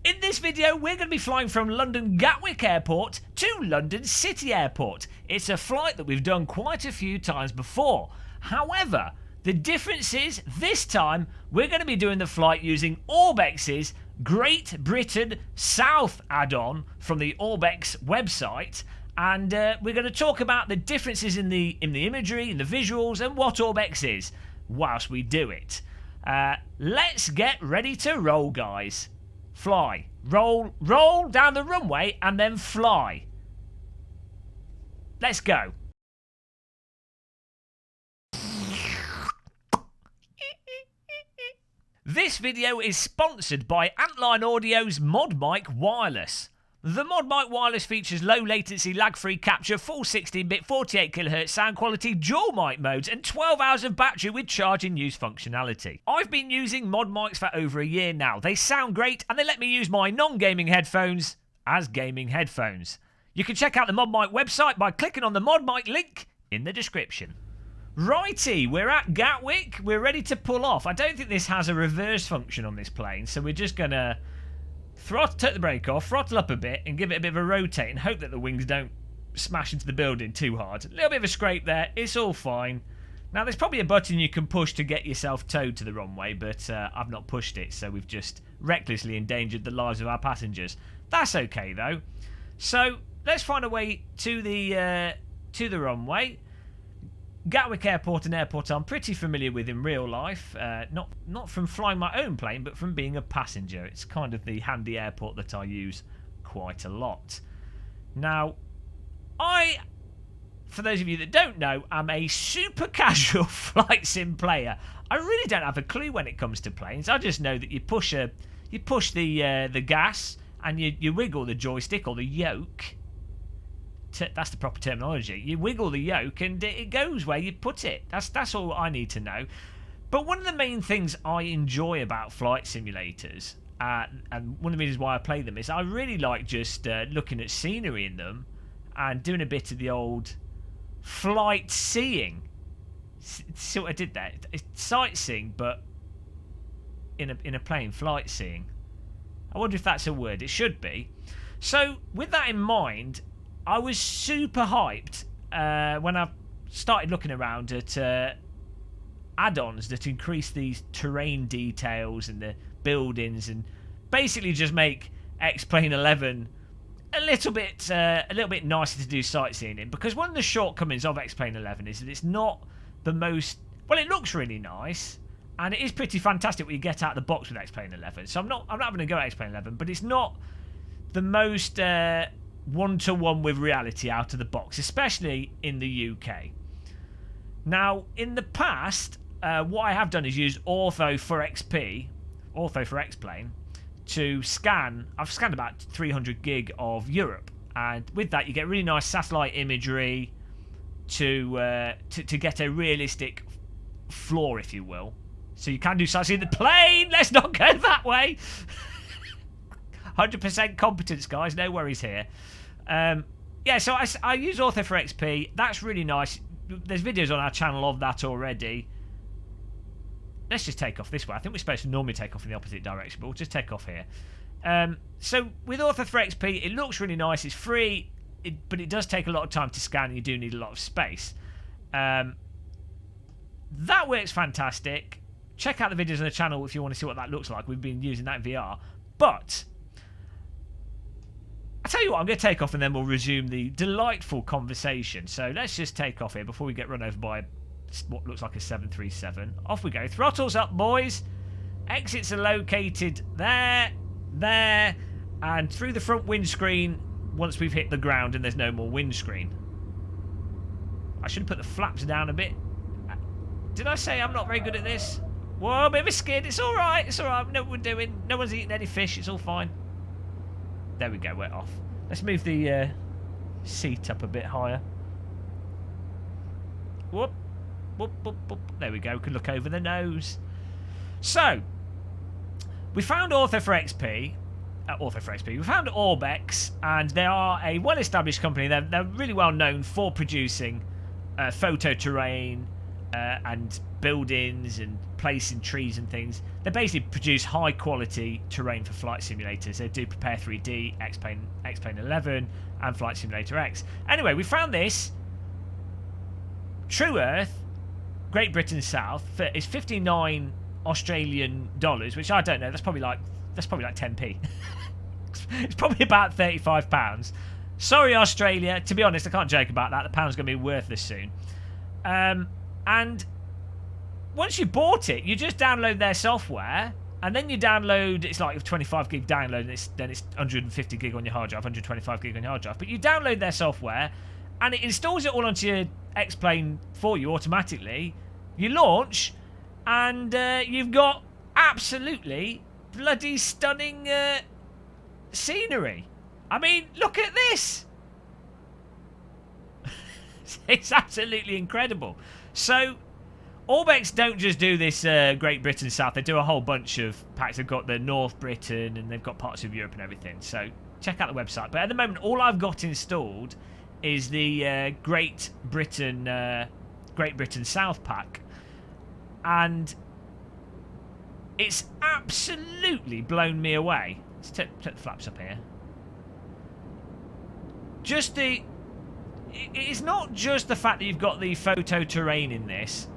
In this video, we're going to be flying from London Gatwick Airport to London City Airport. It's a flight that we've done quite a few times before. However, the difference is this time we're going to be doing the flight using Orbex's Great Britain South add-on from the Orbex website. And we're going to talk about the differences in the imagery, in the visuals, and what Orbex is whilst we do it. Let's get ready to roll, guys. Fly. Roll down the runway and then fly. Let's go. This video is sponsored by Antline Audio's Mod Mic Wireless. The Mod Mic Wireless features low latency, lag-free capture, full 16-bit 48kHz sound quality, dual mic modes, and 12 hours of battery with charge in use functionality. I've been using Mod Mics for over a year now. They sound great, and they let me use my non-gaming headphones as gaming headphones. You can check out the Mod Mic website by clicking on the Mod Mic link in the description. Righty, we're at Gatwick. We're ready to pull off. I don't think this has a reverse function on this plane, so we're just going to take the brake off, throttle up a bit, and give it a bit of a rotate and hope that the wings don't smash into the building too hard. A little bit of a scrape there. It's all fine. Now, there's probably a button you can push to get yourself towed to the runway, but I've not pushed it, so we've just recklessly endangered the lives of our passengers. That's okay, though. So, let's find a way to the runway. Gatwick Airport, an airport I'm pretty familiar with in real life, not from flying my own plane, but from being a passenger. It's kind of the handy airport that I use quite a lot. Now, for those of you that don't know, I'm a super casual flight sim player. I really don't have a clue when it comes to planes. I just know that you push the gas and you wiggle the joystick or the yoke. That's the proper terminology. You wiggle the yoke and it goes where you put it. That's all I need to know. But one of the main things I enjoy about flight simulators, and one of the reasons why I play them, is I really like just looking at scenery in them and doing a bit of the old flight seeing. See what I did there? It's sightseeing, but in a plane, flight seeing. I wonder if that's a word. It should be. So with that in mind, I was super hyped when I started looking around at add-ons that increase these terrain details and the buildings and basically just make Xplane 11 a little bit nicer to do sightseeing in. Because one of the shortcomings of Xplane 11 is that it's not the most... Well, it looks really nice and it is pretty fantastic what you get out of the box with Xplane 11. So I'm not having a go at Xplane 11, but it's not the most... one-to-one with reality out of the box, especially in the UK. Now, in the past, what I have done is use Ortho for Xplane, to scan. I've scanned about 300 gig of Europe, and with that, you get really nice satellite imagery to get a realistic floor, if you will. So you can do sightseeing in the plane. Let's not go that way. 100% competence, guys. No worries here. Yeah, so I use Ortho for XP. That's really nice. There's videos on our channel of that already. Let's just take off this way. I think we're supposed to normally take off in the opposite direction, but we'll just take off here. So with Ortho for XP, it looks really nice. It's free, but it does take a lot of time to scan, and you do need a lot of space. That works fantastic. Check out the videos on the channel if you want to see what that looks like. We've been using that in VR. But I tell you what, I'm going to take off and then we'll resume the delightful conversation. So let's just take off here before we get run over by what looks like a 737. Off we go. Throttles up, boys. Exits are located there, and through the front windscreen once we've hit the ground and there's no more windscreen. I should have put the flaps down a bit. Did I say I'm not very good at this? Whoa, a bit of a skid. It's all right. It's all right. No one doing. No one's eating any fish. It's all fine. There we go, we're off. Let's move the seat up a bit higher. Whoop, whoop, whoop, whoop. There we go, we can look over the nose. So, we found Ortho for XP. We found Orbex, and they are a well-established company. They're really well known for producing photo terrain and buildings and placing trees and things. They basically produce high quality terrain for flight simulators. They do Prepare 3D, Xplane 11, and Flight Simulator X. Anyway, we found this. TrueEarth Great Britain South is 59 Australian dollars, which I don't know. That's probably like 10p. It's probably about £35. Sorry, Australia. To be honest, I can't joke about that. The pound's going to be worthless soon. And once you bought it, you just download their software, and then you download. It's like a 25 gig download, and then it's 150 gig on your hard drive, 125 gig on your hard drive. But you download their software, and it installs it all onto your Xplane for you automatically. You launch, and you've got absolutely bloody stunning scenery. I mean, look at this. It's absolutely incredible. So, Orbex don't just do this Great Britain South. They do a whole bunch of packs. They've got the North Britain, and they've got parts of Europe and everything. So, check out the website. But at the moment, all I've got installed is the Great Britain South pack. And it's absolutely blown me away. Let's take the flaps up here. It's not just the fact that you've got the photo terrain in this,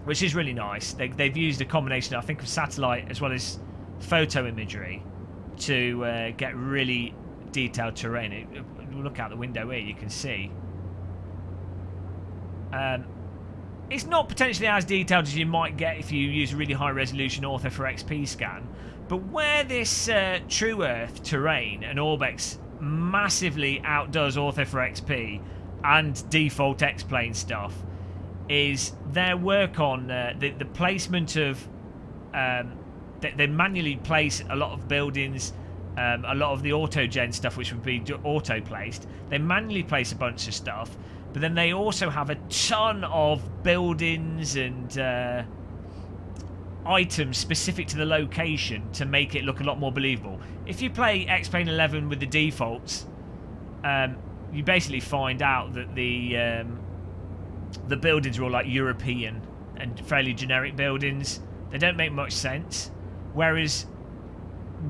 which is really nice. They've used a combination, I think, of satellite as well as photo imagery to get really detailed terrain. Look out the window here, you can see. It's not potentially as detailed as you might get if you use a really high resolution Ortho for XP scan, but where this TrueEarth terrain and Orbex massively outdoes Ortho for XP and default Xplane stuff is their work on the placement of they manually place a lot of buildings, a lot of the autogen stuff which would be auto placed. They manually place a bunch of stuff, but then they also have a ton of buildings and items specific to the location to make it look a lot more believable. If you play Xplane 11 with the defaults, you basically find out that the buildings are all like European and fairly generic buildings. They don't make much sense. Whereas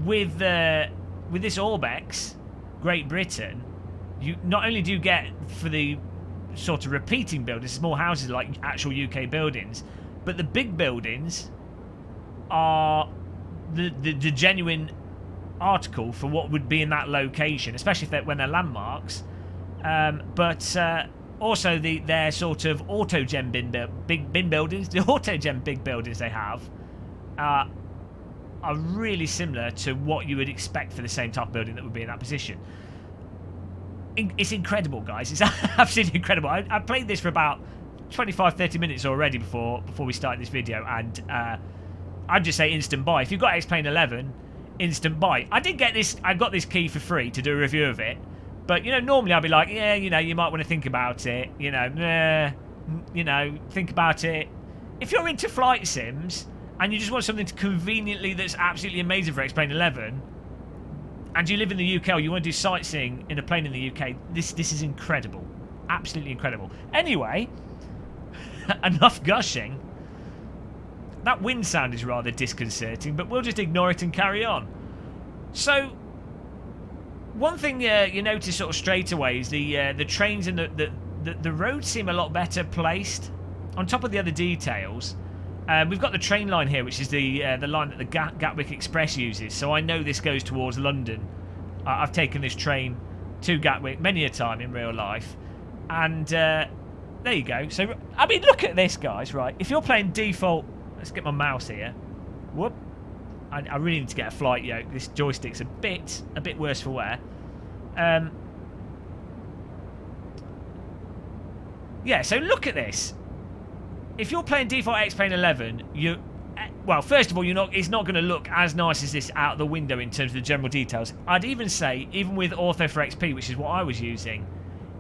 with this Orbex, Great Britain, you not only do you get for the sort of repeating buildings, small houses like actual UK buildings, but the big buildings are the genuine article for what would be in that location, especially when they're landmarks. But also their sort of autogen big bin buildings, the autogen big buildings they have are really similar to what you would expect for the same type of building that would be in that position. It's incredible, guys. It's absolutely incredible. I played this for about 25-30 minutes already before we started this video, and I'd just say instant buy. If you've got Xplane 11, instant buy. I got this key for free to do a review of it, but normally I'd be like, yeah, you might want to think about it. Think about it. If you're into flight sims and you just want something conveniently that's absolutely amazing for Xplane 11, and you live in the UK or you want to do sightseeing in a plane in the UK, this is incredible. Absolutely incredible. Anyway, enough gushing. That wind sound is rather disconcerting, but we'll just ignore it and carry on. So, one thing you notice sort of straight away is the trains and the roads seem a lot better placed. On top of the other details, we've got the train line here, which is the line that the Gatwick Express uses. So I know this goes towards London. I've taken this train to Gatwick many a time in real life, and there you go. So I mean, look at this, guys. Right, if you're playing default, let's get my mouse here. Whoop! I really need to get a flight yoke. This joystick's a bit worse for wear. Yeah. So look at this. If you're playing default Xplane 11, first of all, it's not going to look as nice as this out the window in terms of the general details. I'd even say, even with Ortho for XP, which is what I was using,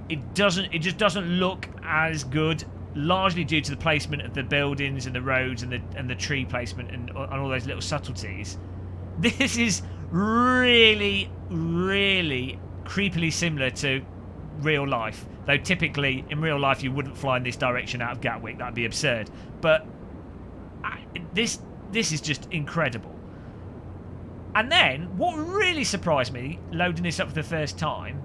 it just doesn't look as good, largely due to the placement of the buildings and the roads and the tree placement and all those little subtleties. This is really, really creepily similar to real life. Though typically, in real life, you wouldn't fly in this direction out of Gatwick. That'd be absurd. But This is just incredible. And then, what really surprised me, loading this up for the first time,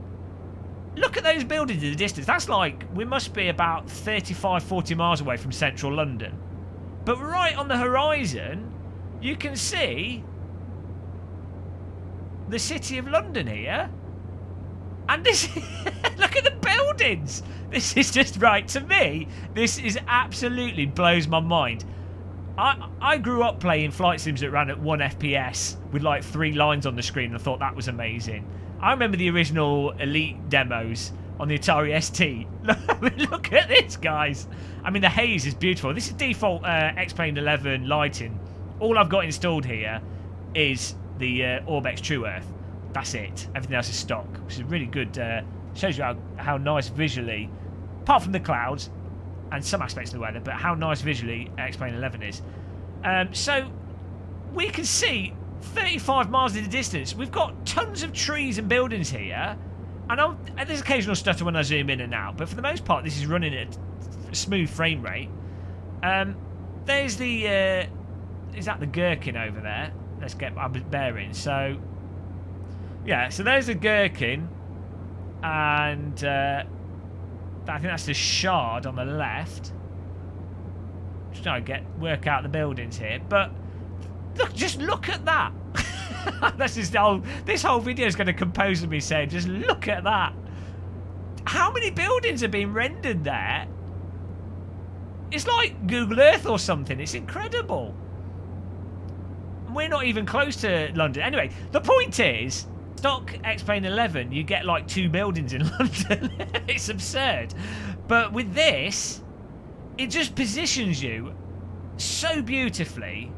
look at those buildings in the distance. That's like, we must be about 35, 40 miles away from central London. But right on the horizon, you can see the City of London here. And this, look at the buildings. This is just right. To me, this is absolutely blows my mind. I grew up playing flight sims that ran at 1 FPS with like 3 lines on the screen, and I thought that was amazing. I remember the original Elite demos on the Atari ST. Look at this, guys. I mean, the haze is beautiful. This is default Xplane 11 lighting. All I've got installed here is the Orbex TrueEarth. That's it. Everything else is stock, which is really good. Shows you how nice visually, apart from the clouds and some aspects of the weather, but how nice visually Xplane 11 is. So we can see 35 miles in the distance. We've got tons of trees and buildings here, and there's occasional stutter when I zoom in and out, but for the most part this is running at a smooth frame rate. There's the is that the Gherkin over there? Let's get our bearings. So yeah, so there's the Gherkin, and I think that's the Shard on the left. Just trying to work out the buildings here, but just look at that. That's just this whole video is going to compose of me saying, just look at that. How many buildings are being rendered there? It's like Google Earth or something. It's incredible. We're not even close to London. Anyway, the point is, stock Xplane 11, you get like 2 buildings in London. It's absurd. But with this, it just positions you so beautifully.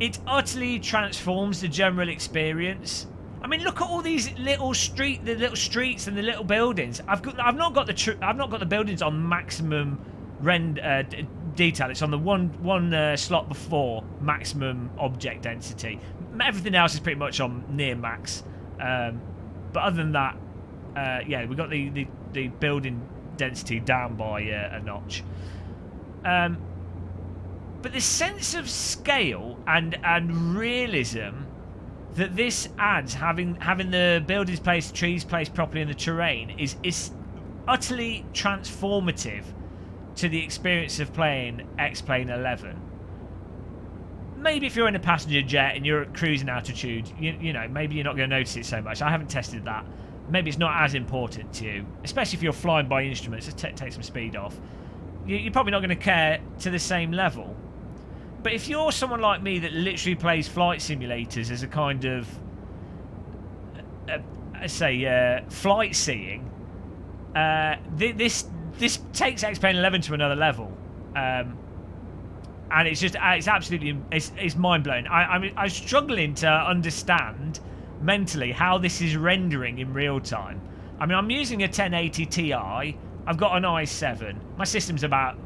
It utterly transforms the general experience. I mean, look at all these little streets and the little buildings. I've not got the buildings on maximum detail. It's on the one slot before maximum object density. Everything else is pretty much on near max. But other than that, yeah, we got the building density down by a notch. But the sense of scale and realism that this adds, having the buildings placed, trees placed properly in the terrain, is utterly transformative to the experience of playing Xplane 11. Maybe if you're in a passenger jet and you're at cruising altitude, you know, maybe you're not going to notice it so much. I haven't tested that. Maybe it's not as important to you, especially if you're flying by instruments. Just take some speed off. You're probably not going to care to the same level. But if you're someone like me that literally plays flight simulators as a kind of, flight seeing, this takes Xplane 11 to another level. And it's absolutely mind-blowing. I'm struggling to understand mentally how this is rendering in real time. I mean, I'm using a 1080 Ti. I've got an i7. My system's about,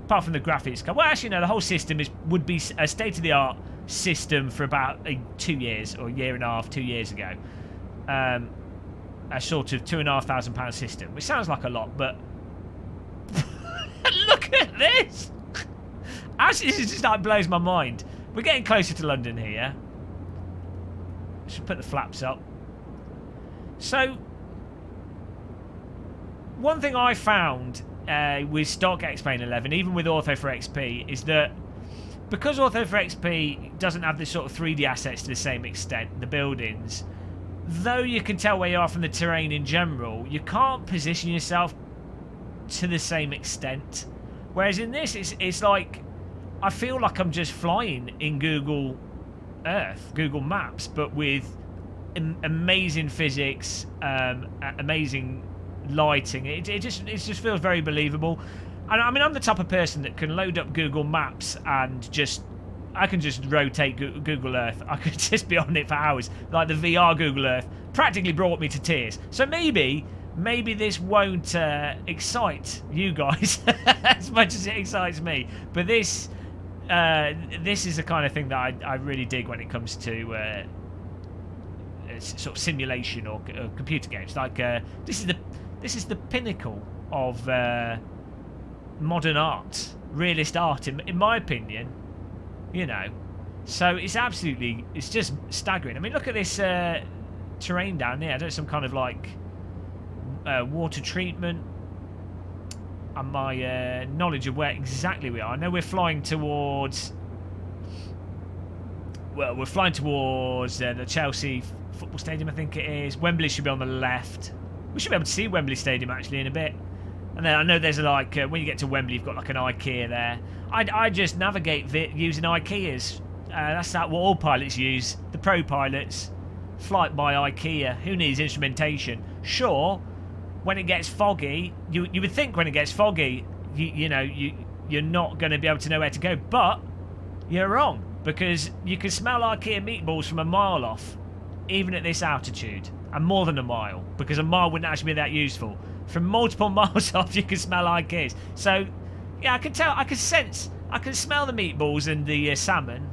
apart from the graphics card, well, actually no, the whole system would be a state-of-the-art system for about 2 years or a year and a half, 2 years ago. A sort of £2,500 system, which sounds like a lot, but look at this. Actually, this just like blows my mind. We're getting closer to London here. Should put the flaps up. So, one thing I found with stock Xplane 11, even with Ortho for XP, is that because Ortho for XP doesn't have this sort of 3D assets to the same extent, the buildings, though you can tell where you are from the terrain in general, you can't position yourself to the same extent. Whereas in this, it's like, I feel like I'm just flying in Google Earth, Google Maps, but with amazing physics, amazing lighting. It just feels very believable. And I mean, I'm the type of person that can load up Google Maps and I can just rotate Google Earth. I could just be on it for hours. Like the VR Google Earth practically brought me to tears. So maybe this won't excite you guys as much as it excites me. But this is the kind of thing that I really dig when it comes to sort of simulation or computer games. Like this is the pinnacle of modern art, realist art, in my opinion. You know, so it's just staggering. I mean, look at this terrain down there. I don't know, some kind of like water treatment. And my knowledge of where exactly we are. I know we're flying towards. Well, we're flying towards the Chelsea football stadium, I think it is. Wembley should be on the left. We should be able to see Wembley Stadium actually in a bit. And then I know there's like when you get to Wembley, you've got like an IKEA there. I just navigate using IKEAs. That's what all pilots use. The pro pilots, flight by IKEA. Who needs instrumentation? Sure, when it gets foggy, you would think when it gets foggy, you're not going to be able to know where to go. But you're wrong, because you can smell IKEA meatballs from a mile off, even at this altitude, and more than a mile, because a mile wouldn't actually be that useful. From multiple miles off, you can smell IKEAs. So, yeah, I can tell, I can sense, I can smell the meatballs and the salmon.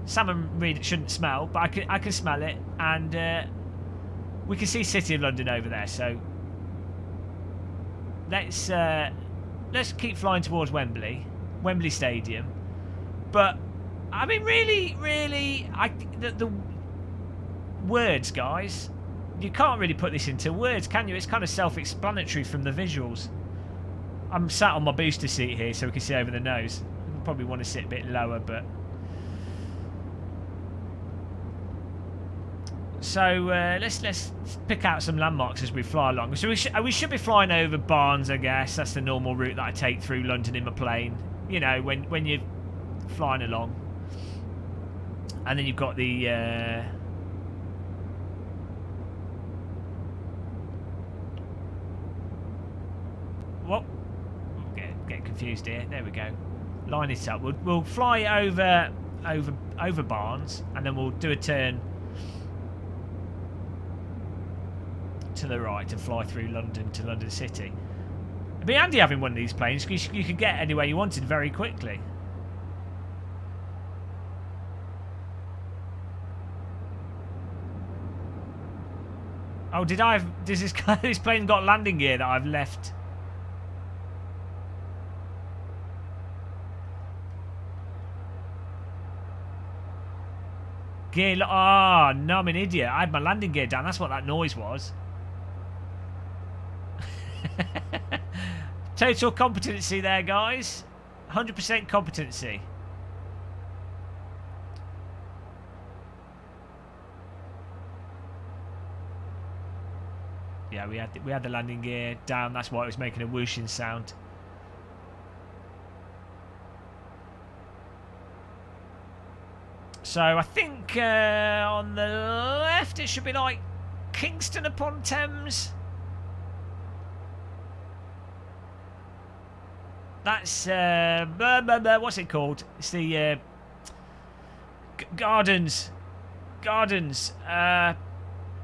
Salmon really shouldn't smell, but I can smell it, and we can see City of London over there. So let's keep flying towards Wembley Stadium. But I mean, really, the words, guys. You can't really put this into words, can you? It's kind of self-explanatory from the visuals. I'm sat on my booster seat here, so we can see over the nose. I probably want to sit a bit lower, but so let's pick out some landmarks as we fly along. So we should be flying over Barnes, I guess. That's the normal route that I take through London in my plane. You know, when you're flying along, and then you've got the. What? Get confused here. There we go. Line it up. We'll fly over Barnes, and then we'll do a turn to the right and fly through London to London City. It'd be handy having one of these planes because you could get anywhere you wanted very quickly. Oh, does this plane got landing gear that I've left? Gear, no, I'm an idiot. I had my landing gear down. That's what that noise was. Total competency there, guys. 100% competency. Yeah, we had the landing gear down. That's why it was making a whooshing sound. So I think on the left it should be like Kingston upon Thames. That's what's it called? It's the Gardens. Garden.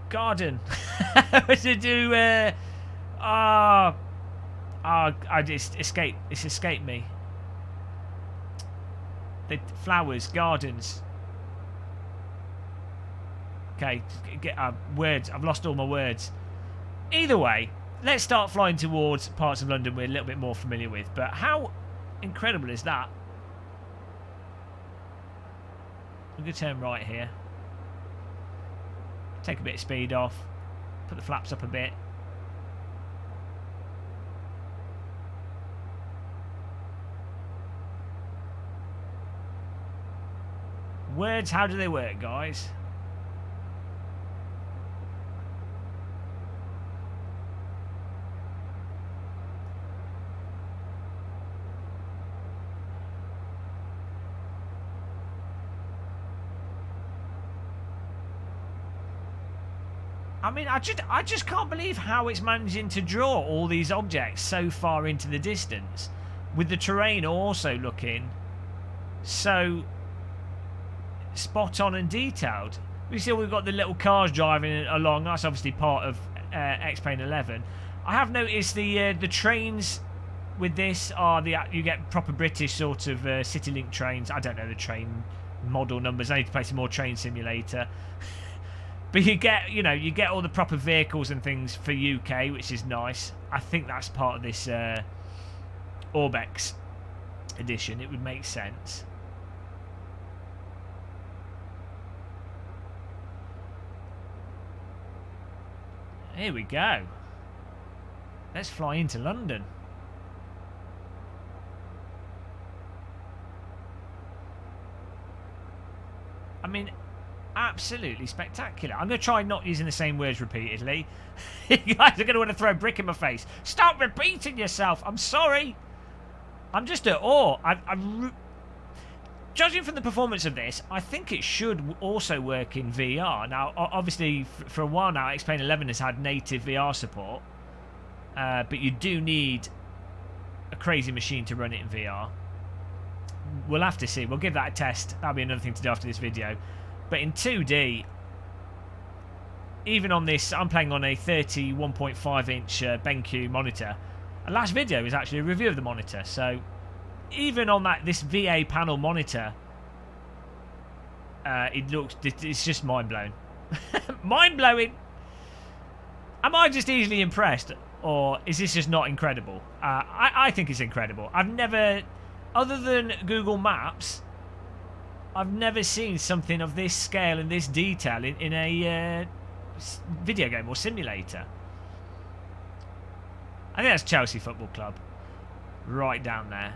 To do. I just escaped. It's escaped me. The flowers, gardens. Okay, get words. I've lost all my words. Either way, let's start flying towards parts of London we're a little bit more familiar with. But how incredible is that? I'm going to turn right here. Take a bit of speed off. Put the flaps up a bit. Words, how do they work, guys? I mean, I just can't believe how it's managing to draw all these objects so far into the distance, with the terrain also looking so spot on and detailed. We see we've got the little cars driving along. That's obviously part of Xplane 11. I have noticed the trains with this are you get proper British sort of CityLink trains. I don't know the train model numbers. I need to play some more Train Simulator. But you get all the proper vehicles and things for UK, which is nice. I think that's part of this Orbex edition. It would make sense. Here we go. Let's fly into London. I mean, absolutely spectacular. I'm going to try not using the same words repeatedly. You guys are going to want to throw a brick in my face. Stop repeating yourself. I'm sorry. I'm just at awe. Judging from the performance of this, I think it should also work in VR. Now, obviously, for a while now, Xplane 11 has had native VR support. But you do need a crazy machine to run it in VR. We'll have to see. We'll give that a test. That'll be another thing to do after this video. But in 2D, even on this, I'm playing on a 31.5-inch BenQ monitor. And last video is actually a review of the monitor. So even on this VA panel monitor, it's just mind-blowing. Mind-blowing! Am I just easily impressed? Or is this just not incredible? I think it's incredible. I've never, other than Google Maps, I've never seen something of this scale and this detail in a video game or simulator. I think that's Chelsea Football Club. Right down there.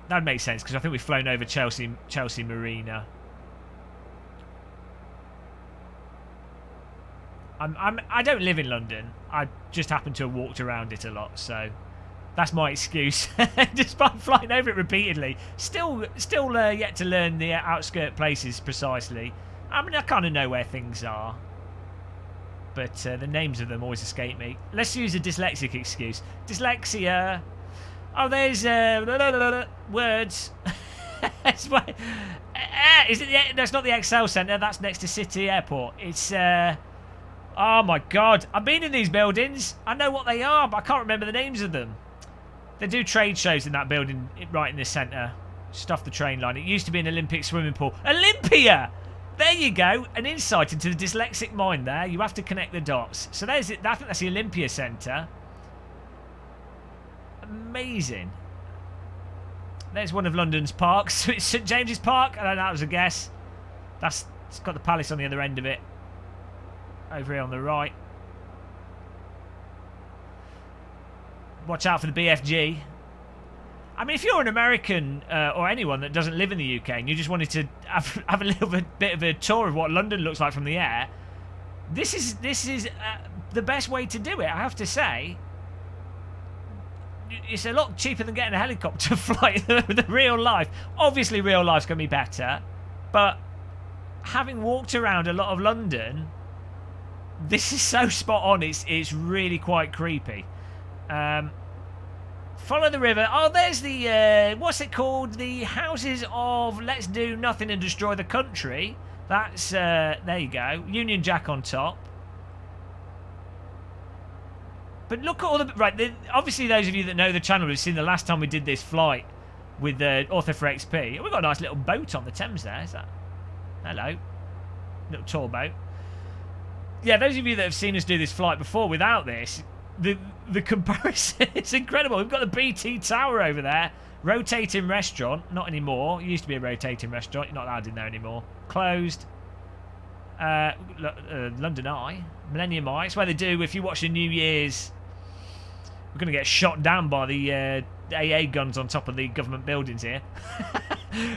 That would make sense because I think we've flown over Chelsea Marina. I don't live in London. I just happen to have walked around it a lot, so that's my excuse. Despite flying over it repeatedly, still yet to learn the outskirt places precisely. I mean, I kind of know where things are, but the names of them always escape me. Let's use a dyslexic excuse. Dyslexia. Oh, there's words. Is it? That's not the Excel Centre. That's next to City Airport. It's. Oh my God! I've been in these buildings. I know what they are, but I can't remember the names of them. They do trade shows in that building right in the centre, just off the train line. It used to be an Olympic swimming pool. Olympia! There you go. An insight into the dyslexic mind there. You have to connect the dots. So there's it. I think that's the Olympia Centre. Amazing. There's one of London's parks. It's St James's Park. I don't know, that was a guess. It's got the Palace on the other end of it. Over here on the right. Watch out for the BFG. I mean, if you're an American or anyone that doesn't live in the UK and you just wanted to have a little bit of a tour of what London looks like from the air, this is the best way to do it, I have to say. It's a lot cheaper than getting a helicopter flight with the real life. Obviously, real life's going to be better, but having walked around a lot of London, this is so spot on. It's really quite creepy. Follow the river. Oh, there's the what's it called? The houses of Let's Do Nothing and Destroy the Country. That's there you go. Union Jack on top. But look at all the obviously those of you that know the channel have seen the last time we did this flight with Author for XP. We've got a nice little boat on the Thames there. Is that? Hello, little tour boat. Yeah, those of you that have seen us do this flight before without this, the comparison is incredible. We've got the BT Tower over there, rotating restaurant, not anymore. It used to be a rotating restaurant. You're not allowed in there anymore. Closed. London Eye, Millennium Eye. It's where they do. If you watch the New Year's, we're going to get shot down by the AA guns on top of the government buildings here.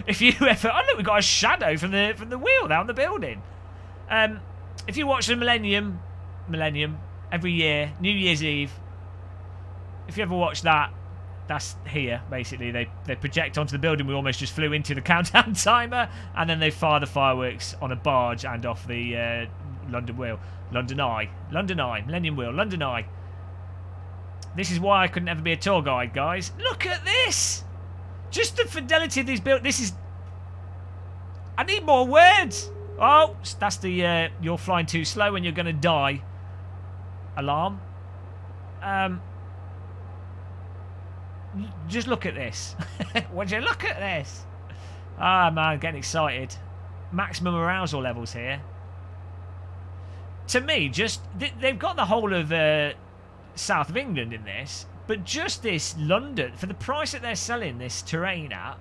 If you ever, oh look, we've got a shadow from the wheel there on the building. If you watch the Millennium every year, New Year's Eve, if you ever watch that, that's here, basically. They project onto the building we almost just flew into, the countdown timer, and then they fire the fireworks on a barge and off the London Wheel. London Eye, Millennium Wheel, London Eye. This is why I couldn't ever be a tour guide, guys. Look at this! Just the fidelity of these buildings. This is... I need more words! Oh, that's the you're flying too slow and you're going to die alarm. Just look at this. Would you look at this? Ah, man, getting excited. Maximum arousal levels here. To me, just they've got the whole of south of England in this, but just this London, for the price that they're selling this terrain at,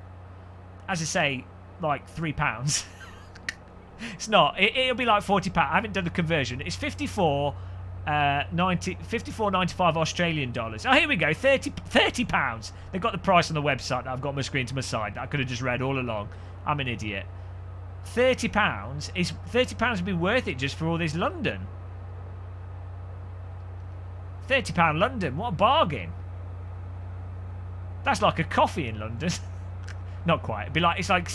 as I say, like £3. It's not. It'll be like £40. I haven't done the conversion. It's 54.95 Australian dollars. Oh, here we go. £30. They've got the price on the website that I've got my screen to my side. That I could have just read all along. I'm an idiot. £30 is £30 would be worth it just for all this London. £30 London. What a bargain. That's like a coffee in London. Not quite. It'd be like it's like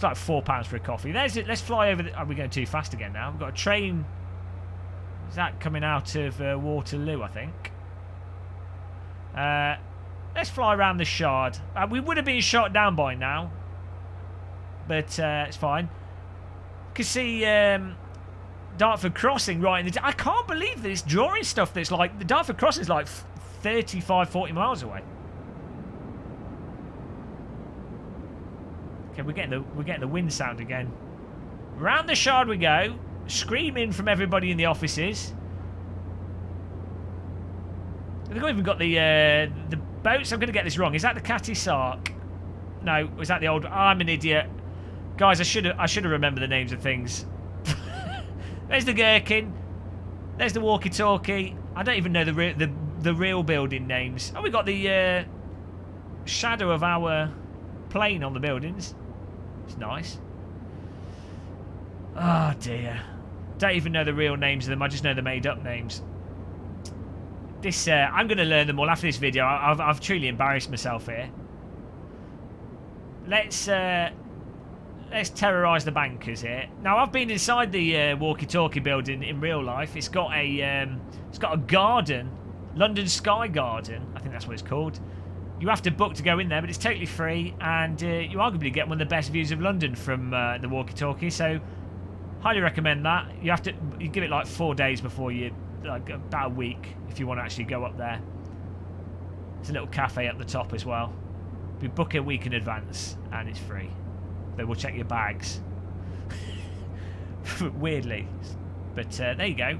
£4 for a coffee. There's it. Let's fly over. Are we going too fast again now? We've got a train. Is that coming out of Waterloo? I think. Let's fly around the Shard. We would have been shot down by now, but it's fine. You can see Dartford Crossing right in the. I can't believe this drawing stuff. That's like the Dartford Crossing is like 35-40 miles away. Okay, we're getting the wind sound again. Round the Shard we go, screaming from everybody in the offices. They've even got the boats. I'm going to get this wrong. Is that the Catty Sark? No, was that the old? Oh, I'm an idiot, guys. I should have remembered the names of things. There's the Gherkin. There's the walkie-talkie. I don't even know the real building names. Oh, we got the shadow of our plane on the buildings. It's nice. Oh dear. Don't even know the real names of them. I just know the made-up names. This I'm going to learn them all after this video. I've truly embarrassed myself here. Let's terrorise the bankers here. Now I've been inside the walkie-talkie building in real life. It's got a garden, London Sky Garden. I think that's what it's called. You have to book to go in there, but it's totally free, and you arguably get one of the best views of London from the walkie-talkie. So, highly recommend that. You give it like 4 days before you, like about a week, if you want to actually go up there. There's a little cafe up the top as well. We book a week in advance, and it's free. They will check your bags. Weirdly, but there you go.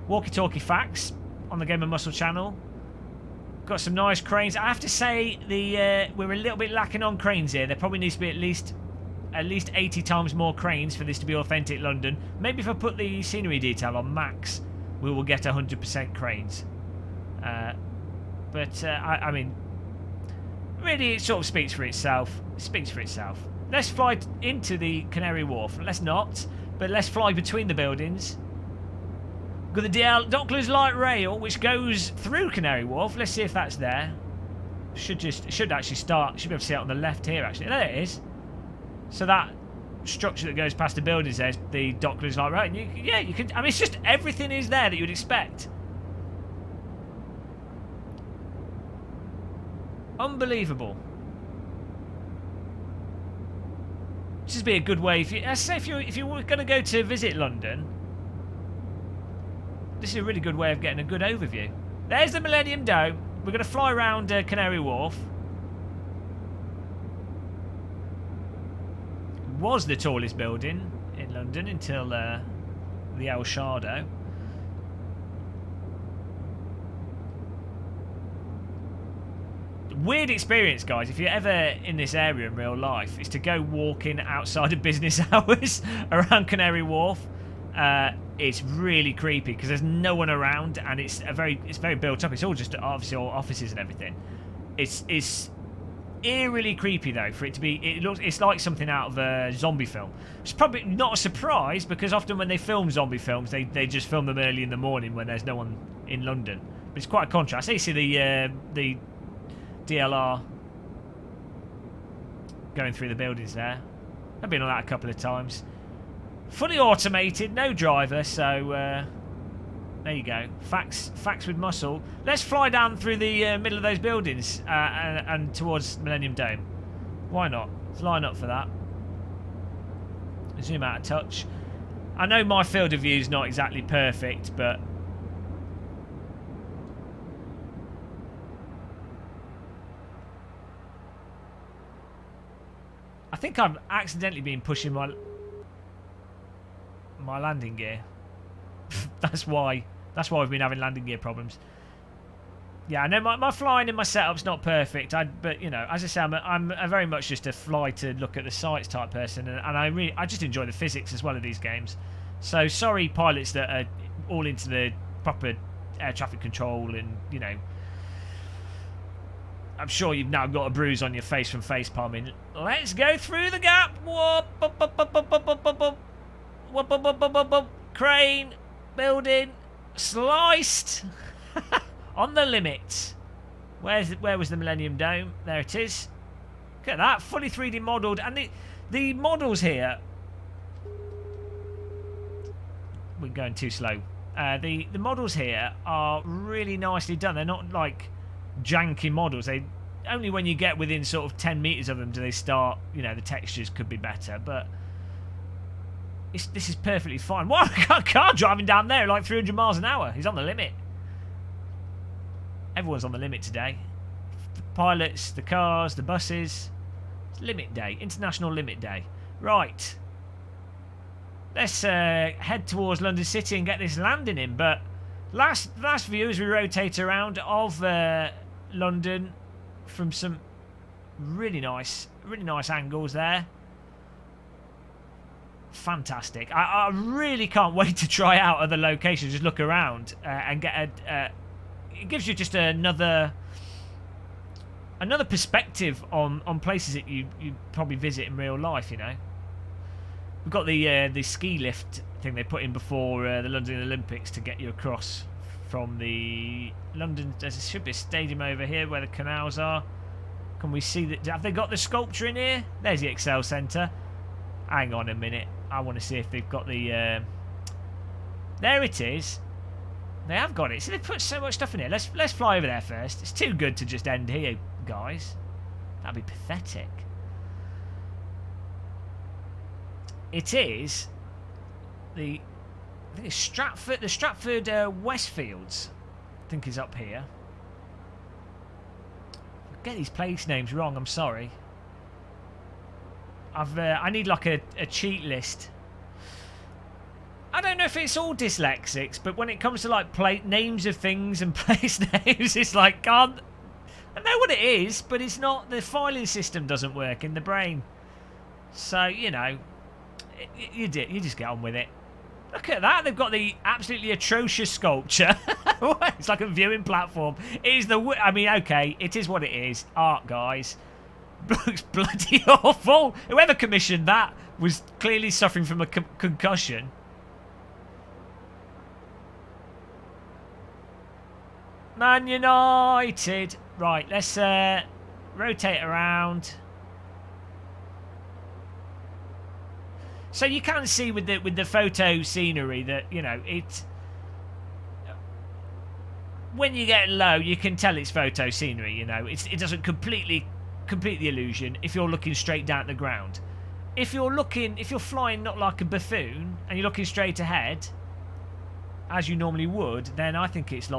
Walkie-talkie facts on the Game of Muscle channel. Got some nice cranes. I have to say we're a little bit lacking on cranes here. There probably needs to be at least 80 times more cranes for this to be authentic London. Maybe if I put the scenery detail on max, we will get 100% cranes. I mean, really, it sort of speaks for itself. It speaks for itself. Let's fly into the Canary Wharf. Let's not, but let's fly between the buildings. Got the Docklands Light Rail, which goes through Canary Wharf. Let's see if that's there. Should actually start. Should be able to see it on the left here. Actually, there it is. So that structure that goes past the buildings there is the Docklands Light Rail. And you can. I mean, it's just everything is there that you would expect. Unbelievable. This would be a good way if you were going to go to visit London. This is a really good way of getting a good overview. There's the Millennium Dome. We're going to fly around Canary Wharf. It was the tallest building in London until the El Shardo. Weird experience, guys, if you're ever in this area in real life, is to go walking outside of business hours around Canary Wharf. It's really creepy because there's no one around, and it's very built up. It's all just obviously all offices and everything. It's eerily creepy though for it to be. It's like something out of a zombie film. It's probably not a surprise because often when they film zombie films, they just film them early in the morning when there's no one in London. But it's quite a contrast. You see the DLR going through the buildings there. I've been on that a couple of times. Fully automated, no driver, so there you go. Facts with muscle. Let's fly down through the middle of those buildings and towards Millennium Dome. Why not? Let's line up for that. Zoom out a touch. I know my field of view is not exactly perfect, but I think I've accidentally been pushing my landing gear. That's why we've been having landing gear problems. Yeah, I know my flying in my setup's not perfect. But you know, as I say, I'm a very much just a fly to look at the sights type person, and I just enjoy the physics as well of these games. So sorry, pilots that are all into the proper air traffic control, and you know, I'm sure you've now got a bruise on your face from face palming. Let's go through the gap. Whoop, up, up, up, up, up, up, up, up. Whoop, up, up, up, up, up. Crane, building, sliced. On the limit. Where was the Millennium Dome? There it is. Look at that, fully 3D modelled. And the models here... We're going too slow. The models here are really nicely done. They're not like janky models. They only when you get within sort of 10 metres of them do they start, you know, the textures could be better. But this is perfectly fine. What? A car driving down there like 300 miles an hour. He's on the limit. Everyone's on the limit today. The pilots, the cars, the buses. It's limit day. International limit day. Right. Let's head towards London City and get this landing in. But last view as we rotate around of London from some really nice angles there. Fantastic. I really can't wait to try out other locations. Just look around and get a... it gives you just another perspective on places that you probably visit in real life, you know. We've got the ski lift thing they put in before the London Olympics to get you across from the London... There should be a stadium over here where the canals are. Can we see that? Have they got the sculpture in here? There's the Excel Centre. Hang on a minute. I want to see if they've got the... There it is. They have got it. See, they put so much stuff in here. Let's fly over there first. It's too good to just end here, guys. That'd be pathetic. It is I think it's Stratford. The Stratford Westfields, I think, is up here. I get these place names wrong. I'm sorry. I need like a cheat list. I don't know if it's all dyslexics, but when it comes to like names of things and place names, it's like, I know what it is, but it's not. The filing system doesn't work in the brain. So you know, you just get on with it. Look at that! They've got the absolutely atrocious sculpture. It's like a viewing platform. It is I mean, okay, it is what it is. Art, guys. Looks bloody awful. Whoever commissioned that was clearly suffering from a concussion. Man United. Right, let's rotate around. So you can see with the photo scenery that, you know, when you get low, you can tell it's photo scenery. You know, it doesn't complete the illusion if you're looking straight down at the ground. If you're flying not like a buffoon and you're looking straight ahead, as you normally would, then I think it's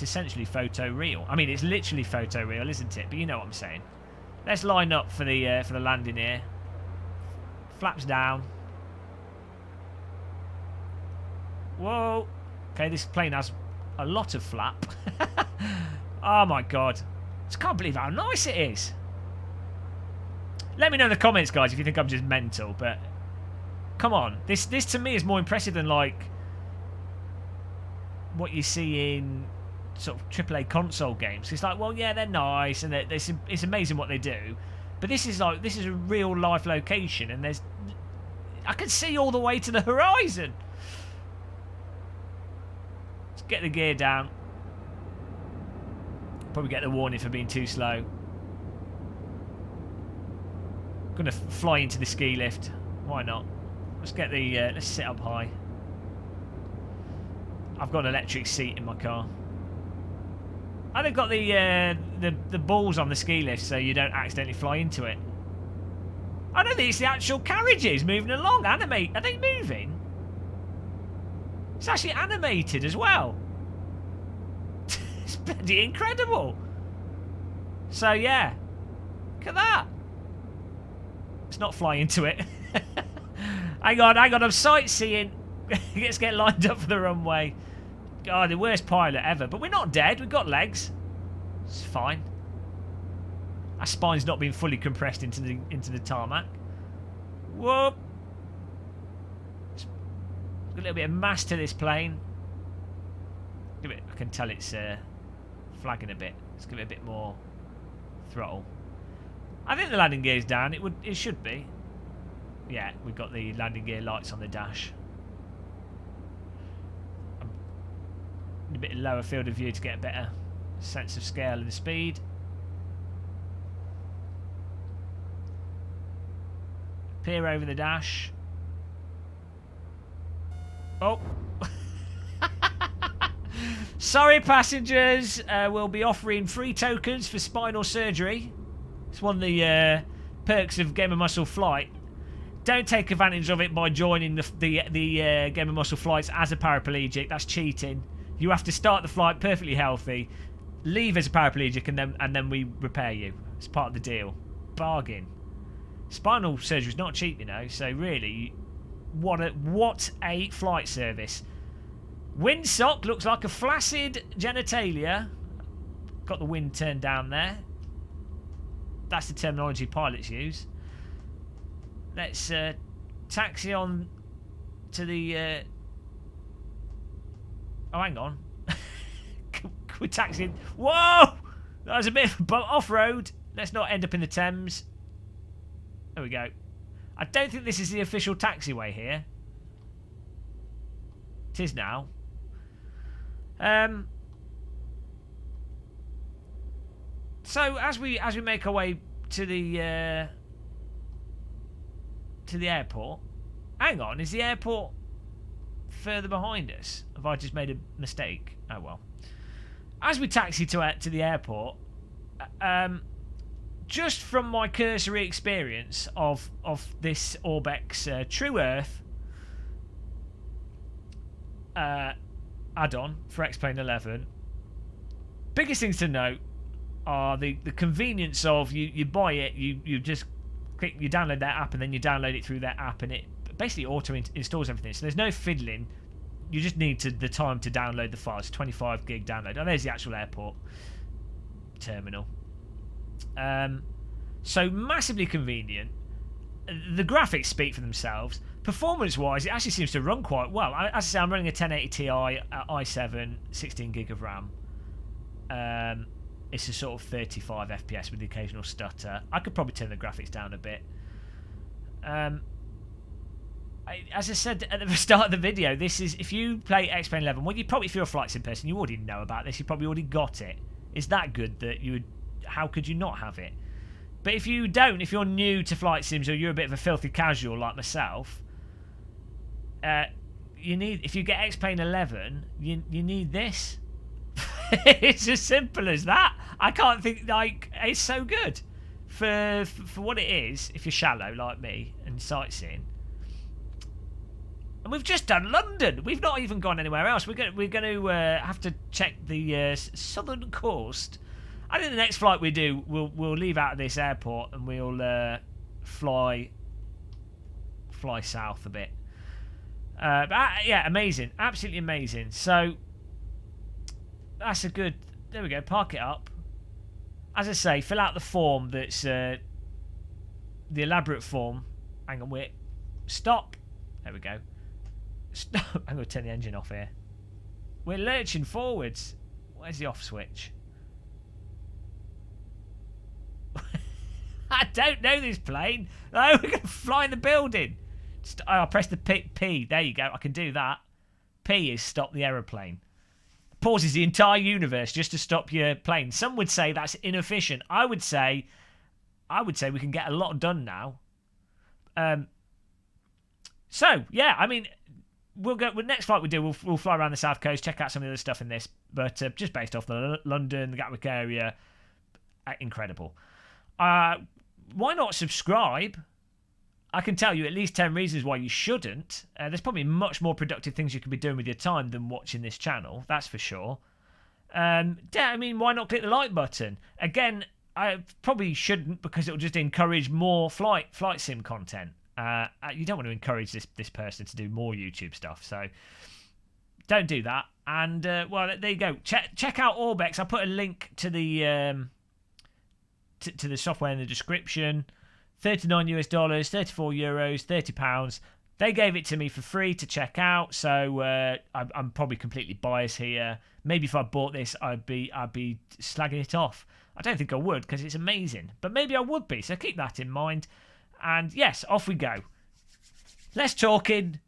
essentially photo real. I mean, it's literally photo real, isn't it? But you know what I'm saying. Let's line up for the landing here. Flaps down. Whoa. Okay, this plane has a lot of flap. Oh my god. I just can't believe how nice it is. Let me know in the comments, guys, if you think I'm just mental, but come on. This to me is more impressive than like what you see in sort of AAA console games. It's like, well, yeah, they're nice and it's amazing what they do, but this is a real life location, and I can see all the way to the horizon. Let's get the gear down. Probably get the warning for being too slow. Gonna fly into the ski lift. Why not? Let's get the let's sit up high. I've got an electric seat in my car. And they've got the balls on the ski lift so you don't accidentally fly into it. I don't think it's the actual carriages moving along. Are they moving? It's actually animated as well. It's bloody incredible. So yeah, look at that. Let's not fly into it. hang on, I'm sightseeing. Let's get lined up for the runway. God, the worst pilot ever. But we're not dead. We've got legs. It's fine. Our spine's not been fully compressed into the tarmac. Whoop! Got a little bit of mass to this plane. I can tell it's flagging a bit. Let's give it a bit more throttle. I think the landing gear's down. It should be. Yeah, we've got the landing gear lights on the dash. A bit lower field of view to get a better sense of scale and speed. Peer over the dash. Oh. Sorry, passengers. We'll be offering free tokens for spinal surgery. It's one of the perks of Game of Muscle Flight. Don't take advantage of it by joining the Game of Muscle Flights as a paraplegic. That's cheating. You have to start the flight perfectly healthy, leave as a paraplegic, and then we repair you. It's part of the deal. Bargain. Spinal surgery is not cheap, you know. So really, what a flight service. Windsock looks like a flaccid genitalia. Got the wind turned down there. That's the terminology pilots use. Let's taxi on to the... Oh, hang on. We're taxiing. Whoa! That was a bit of off-road. Let's not end up in the Thames. There we go. I don't think this is the official taxiway here. It is now. So as we make our way to the airport. Hang on, is the airport further behind us? Have I just made a mistake? Oh well. As we taxi to the airport, just from my cursory experience of this Orbex TrueEarth add-on for Xplane 11, biggest things to note are the convenience of you buy it, you just click, you download that app, and then you download it through that app, and it basically auto installs everything. So there's no fiddling. You just need the time to download the files. 25 gig download. Oh, there's the actual airport terminal. So massively convenient. The graphics speak for themselves. Performance-wise, it actually seems to run quite well. As I say, I'm running a 1080 Ti i7, 16 gig of RAM. It's a sort of 35 FPS with the occasional stutter. I could probably turn the graphics down a bit. As I said at the start of the video, this is, if you play Xplane 11, well, you probably, if you're a flight sim person, you already know about this. You probably already got it. It's that good that you would. How could you not have it? But if you don't, if you're new to flight sims, or you're a bit of a filthy casual like myself, you need. If you get Xplane 11, you need this. It's as simple as that. I can't think, like, it's so good for what it is. If you're shallow like me and sightseeing. And we've just done London. We've not even gone anywhere else. We're going to have to check the southern coast. I think the next flight we do, we'll leave out of this airport and we'll fly south a bit. But yeah, amazing, absolutely amazing. So that's a good. There we go. Park it up. As I say, fill out the form. That's the elaborate form. Hang on, wait. Stop. There we go. Stop. I'm going to turn the engine off here. We're lurching forwards. Where's the off switch? I don't know this plane. No, we're going to fly in the building. I'll press the P. There you go. I can do that. P is stop the aeroplane. Pauses the entire universe just to stop your plane. Some would say that's inefficient. I would say we can get a lot done now. So yeah, I mean, we'll go. The next flight we do, we'll fly around the south coast, check out some of the other stuff in this. But just based off the London, the Gatwick area, incredible. Why not subscribe? I can tell you at least 10 reasons why you shouldn't. There's probably much more productive things you could be doing with your time than watching this channel. That's for sure. Yeah, I mean, why not click the like button? Again, I probably shouldn't, because it'll just encourage more flight sim content. You don't want to encourage this person to do more YouTube stuff, so don't do that. And well, there you go. Check out Orbex. I put a link to the to the software in the description. $39, 34 euros, £30. They gave it to me for free to check out, so I'm probably completely biased here. Maybe if I bought this, I'd be slagging it off. I don't think I would, because it's amazing, but maybe I would be. So keep that in mind. And yes, off we go. Less talking.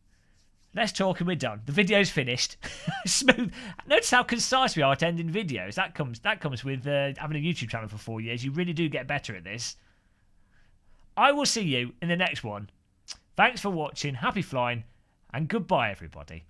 We're done. The video's finished. Smooth. Notice how concise we are at ending videos. That comes with having a YouTube channel for 4 years. You really do get better at this. I will see you in the next one. Thanks for watching. Happy flying, and goodbye, everybody.